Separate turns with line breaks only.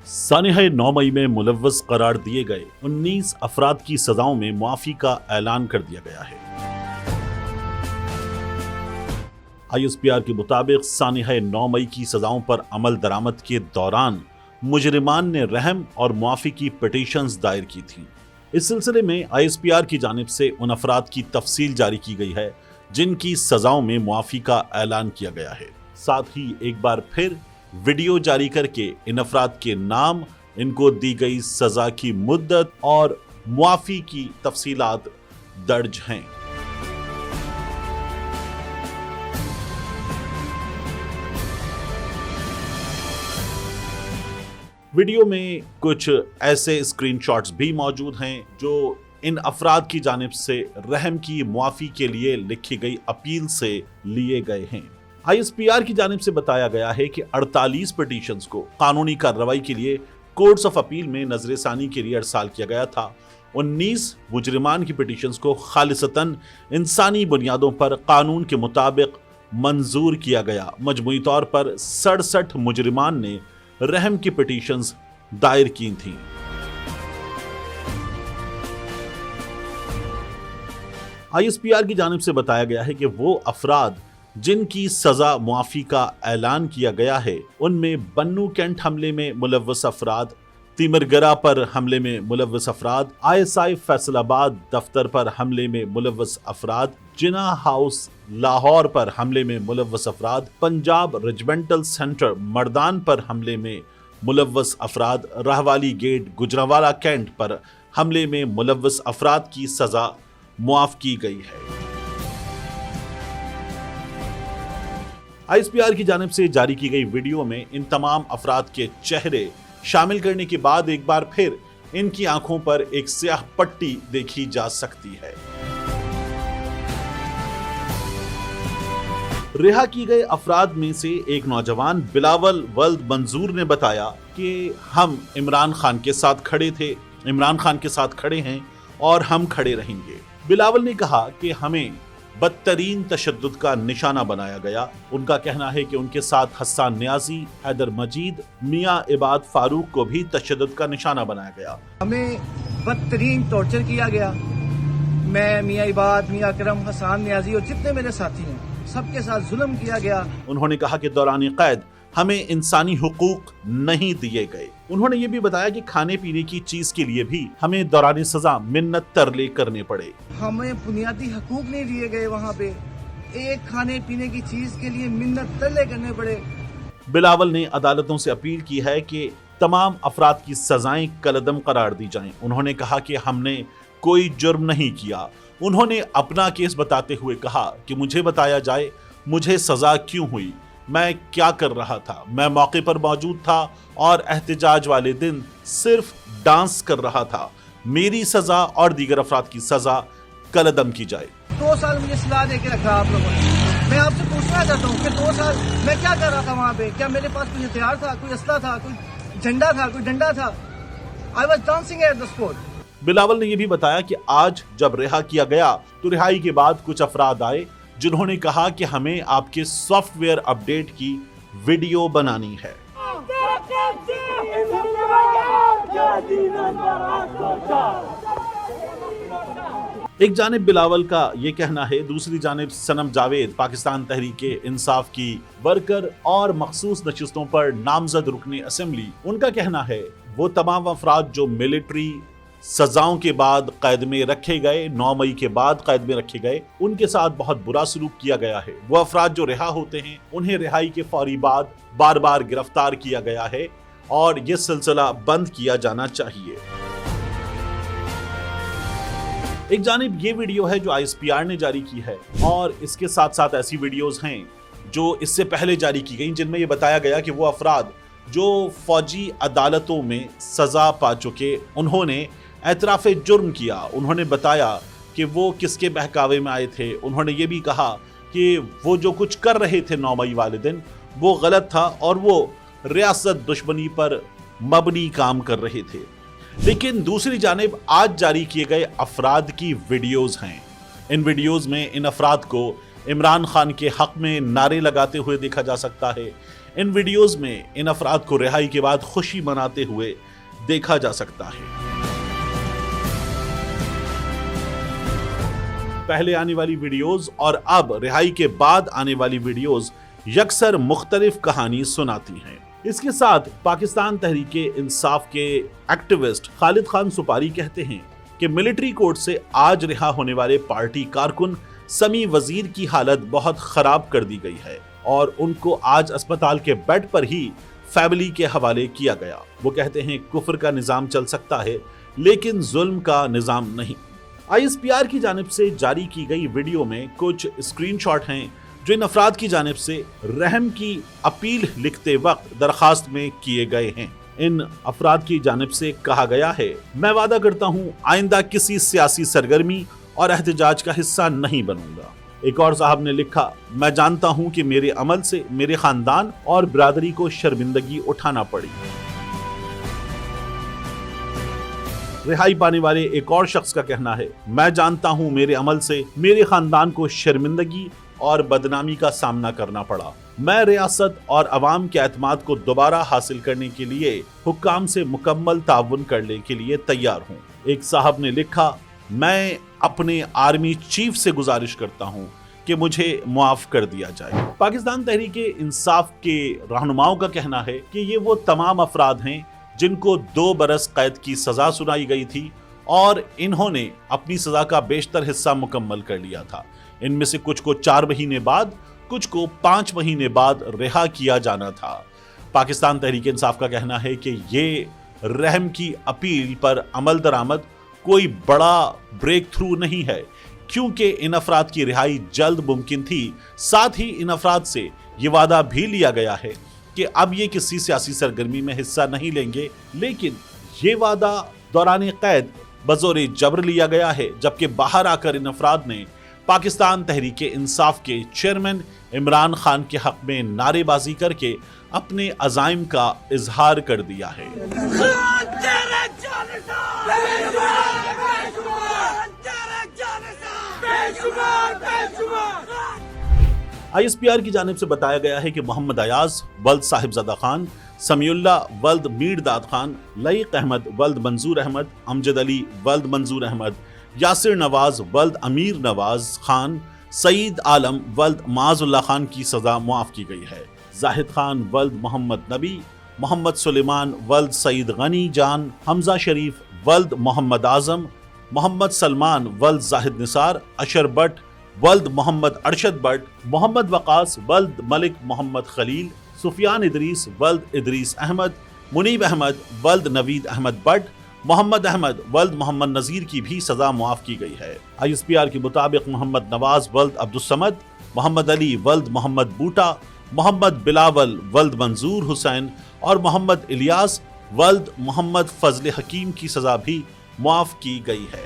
सानिहा 9 मई में मुलव्वस करार दिए गए 19 अफराद की सजाओं में मुआफी का ऐलान कर दिया गया है। ISPR के मुताबिक सानिहा 9 मई की सजाओं पर अमल दरामद के दौरान मुजरिमान ने रहम और मुआफी की पिटीशंस दायर की थी। इस सिलसिले में ISPR की जानिब से उन अफराद की तफसील जारी की गई है जिनकी सजाओं में मुआफी का ऐलान किया गया है। साथ ही एक बार फिर वीडियो जारी करके इन अफराद के नाम, इनको दी गई सजा की मुद्दत और मुआफी की तफसीलात दर्ज हैं। वीडियो में कुछ ऐसे स्क्रीनशॉट्स भी मौजूद हैं जो इन अफराद की जानिब से रहम की मुआफी के लिए लिखी गई अपील से लिए गए हैं। ISPR की जानिब से बताया गया है कि 48 पिटीशंस को कानूनी कार्रवाई के लिए कोर्ट्स ऑफ अपील में नजरसानी के लिए अरसाल किया गया था। 19 मुजरिमान की पिटीशंस को खालिसतन इंसानी बुनियादों पर कानून के मुताबिक मंजूर किया गया। मजमूई तौर पर 67 मुजरिमान ने रहम की पिटीशंस दायर की थीं। ISPR की जानिब से बताया गया है कि वो अफराद जिनकी सजा मुआफी का ऐलान किया गया है उनमें बन्नू कैंट हमले में मुलव्वस अफराद, तिमरगरा पर हमले में मुलव्वस अफराद, ISI फैसलाबाद दफ्तर पर हमले में मुलव्वस अफराद, जिना हाउस लाहौर पर हमले में मुलव्वस अफराद, पंजाब रेजिमेंटल सेंटर मर्दान पर हमले में मुलव्वस अफराद, रहवाली गेट गुजरांवाला कैंट पर हमले में मुलव्वस अफराद की सजा मुआफ की गई है। ISPR की जानिब से जारी की गई वीडियो में इन तमाम अफराद के चेहरे शामिल करने के बाद एक बार फिर इनकी आंखों पर एक स्याह पट्टी देखी जा सकती है। रिहा की गए अफराद में से एक नौजवान बिलावल वल्द मंजूर ने बताया कि हम इमरान खान के साथ खड़े थे, इमरान खान के साथ खड़े हैं और हम खड़े रहेंगे। बिलावल ने कहा कि हमें बदतरीन तशद्दुद का निशाना बनाया गया। उनका कहना है कि उनके साथ हसन नियाजी, हैदर मजीद, मियाँ इबाद फारूक को भी तशद्दुद का निशाना बनाया गया।
हमें बदतरीन टॉर्चर किया गया। मैं, मियाँ इबाद, मियाँ अकरम, हसन नियाजी और जितने मेरे साथी हैं सबके साथ जुल्म किया गया।
उन्होंने कहा कि दौरान कैद हमें इंसानी हुकूक नहीं दिए गए। उन्होंने ये भी बताया कि खाने पीने की चीज के लिए भी हमें दौरान सजा मिन्नत तरले करने पड़े।
हमें बुनियादी हुकूक नहीं दिए गए। वहाँ पे एक खाने पीने की चीज के लिए मिन्नत तरले करने पड़े।
बिलावल ने अदालतों से अपील की है कि तमाम अफराद की सजाएं कलअदम करार दी जाएं। उन्होंने कहा कि हमने कोई जुर्म नहीं किया। उन्होंने अपना केस बताते हुए कहा कि मुझे बताया जाए मुझे सजा क्यों हुई, मैं क्या कर रहा था। मैं मौके पर मौजूद था और एहतजाज वाले दिन सिर्फ डांस कर रहा था। मेरी सजा और दीगर अफराद की सजा कलअदम की जाए।
2 साल मुझे सलाह दे के रखा आप लोगों ने। मैं आपसे पूछना चाहता हूँ कि 2 साल मैं क्या कर रहा था वहाँ पे? क्या मेरे पास कोई हथियार था, कोई असला था, कोई झंडा था, कोई डंडा था? I was dancing at the spot.
Bilawal ने यह भी बताया कि आज जब रिहा किया गया तो रिहाई के बाद कुछ अफराद आए जिन्होंने कहा कि हमें आपके सॉफ्टवेयर अपडेट की वीडियो बनानी है। एक जानिब बिलावल का ये कहना है, दूसरी जानिब सनम जावेद पाकिस्तान तहरीके इंसाफ की वर्कर और मखसूस नशिस्तों पर नामजद रुकने असेंबली, उनका कहना है वो तमाम अफराद जो मिलिट्री सजाओं के बाद कैद में रखे गए, 9 मई के बाद कैद में रखे गए, उनके साथ बहुत बुरा सलूक किया गया है। वो अफराद जो रिहा होते हैं उन्हें रिहाई के फौरी बाद बार बार गिरफ्तार किया गया है और ये सिलसिला बंद किया जाना चाहिए। एक जानिब ये वीडियो है जो ISPR ने जारी की है और इसके साथ साथ ऐसी वीडियोस हैं जो इससे पहले जारी की गई जिनमें ये बताया गया कि वो अफराद जो फौजी अदालतों में सजा पा चुके, उन्होंने एतराफ़ जुर्म किया। उन्होंने बताया कि वो किसके बहकावे में आए थे। उन्होंने ये भी कहा कि वो जो कुछ कर रहे थे 9 मई वाले दिन वो गलत था और वो रियासत दुश्मनी पर मबनी काम कर रहे थे। लेकिन दूसरी जानिब आज जारी किए गए अफराद की वीडियोस हैं। इन वीडियोस में इन अफराद को इमरान खान के हक में नारे लगाते हुए देखा जा सकता है। ان ویڈیوز میں ان افراد کو رہائی کے بعد خوشی مناتے ہوئے دیکھا جا سکتا ہے۔ پہلے آنے والی ویڈیوز اور اب رہائی کے بعد آنے والی ویڈیوز یکسر مختلف کہانی سناتی ہیں۔ اس کے ساتھ پاکستان تحریک انصاف کے ایکٹیوسٹ خالد خان سپاری کہتے ہیں کہ ملٹری کورٹ سے آج رہا ہونے والے پارٹی کارکن سمیع وزیر کی حالت بہت خراب کر دی گئی ہے اور ان کو آج اسپتال کے بیڈ پر ہی فیملی کے حوالے کیا گیا۔ وہ کہتے ہیں کفر کا نظام چل سکتا ہے لیکن ظلم کا نظام نہیں۔ ISPR کی جانب سے جاری کی گئی ویڈیو میں کچھ اسکرین شاٹ ہیں جو ان افراد کی جانب سے رحم کی اپیل لکھتے وقت درخواست میں کیے گئے ہیں۔ ان افراد کی جانب سے کہا گیا ہے، میں وعدہ کرتا ہوں آئندہ کسی سیاسی سرگرمی اور احتجاج کا حصہ نہیں بنوں گا۔ ایک اور صاحب نے لکھا، میں جانتا ہوں کہ میرے عمل سے میرے خاندان اور برادری کو شرمندگی اٹھانا پڑی۔ رہائی پانے والے ایک اور شخص کا کہنا ہے، میں جانتا ہوں میرے عمل سے میرے خاندان کو شرمندگی اور بدنامی کا سامنا کرنا پڑا۔ میں ریاست اور عوام کے اعتماد کو دوبارہ حاصل کرنے کے لیے حکام سے مکمل تعاون کرنے کے لیے تیار ہوں۔ ایک صاحب نے لکھا، میں اپنے آرمی چیف سے گزارش کرتا ہوں کہ مجھے معاف کر دیا جائے۔ پاکستان تحریک انصاف کے رہنماؤں کا کہنا ہے کہ یہ وہ تمام افراد ہیں جن کو 2 برس قید کی سزا سنائی گئی تھی اور انہوں نے اپنی سزا کا بیشتر حصہ مکمل کر لیا تھا۔ ان میں سے کچھ کو 4 مہینے بعد، کچھ کو 5 مہینے بعد رہا کیا جانا تھا۔ پاکستان تحریک انصاف کا کہنا ہے کہ یہ رحم کی اپیل پر عمل درآمد کوئی بڑا بریک تھرو نہیں ہے کیونکہ ان افراد کی رہائی جلد ممکن تھی۔ ساتھ ہی ان افراد سے یہ وعدہ بھی لیا گیا ہے کہ اب یہ کسی سیاسی سرگرمی میں حصہ نہیں لیں گے، لیکن یہ وعدہ دوران قید بزور جبر لیا گیا ہے، جبکہ باہر آ کر ان افراد نے پاکستان تحریک انصاف کے چیئرمین عمران خان کے حق میں نعرے بازی کر کے اپنے عزائم کا اظہار کر دیا ہے۔ ISPR کی جانب سے بتایا گیا ہے کہ محمد ایاز ولد صاحبزادہ خان، سمیع اللہ ولد میر داد خان، لئیق احمد ولد منظور احمد، امجد علی ولد منظور احمد، یاسر نواز ولد امیر نواز خان، سعید عالم ولد معاذ اللہ خان کی سزا معاف کی گئی ہے۔ زاہد خان ولد محمد نبی، محمد سلیمان ولد سعید غنی جان، حمزہ شریف ولد محمد اعظم، محمد سلمان ولد زاہد نثار، اشر بٹ ولد محمد ارشد بٹ، محمد وقاص ولد ملک محمد خلیل، سفیان ادریس ولد ادریس احمد، منیب احمد ولد نوید احمد بٹ، محمد احمد ولد محمد نذیر کی بھی سزا معاف کی گئی ہے۔ ISPR کے مطابق محمد نواز ولد عبدالصمد، محمد علی ولد محمد بوٹا، محمد بلاول ولد منظور حسین اور محمد الیاس ولد محمد فضل حکیم کی سزا بھی معاف کی گئی ہے۔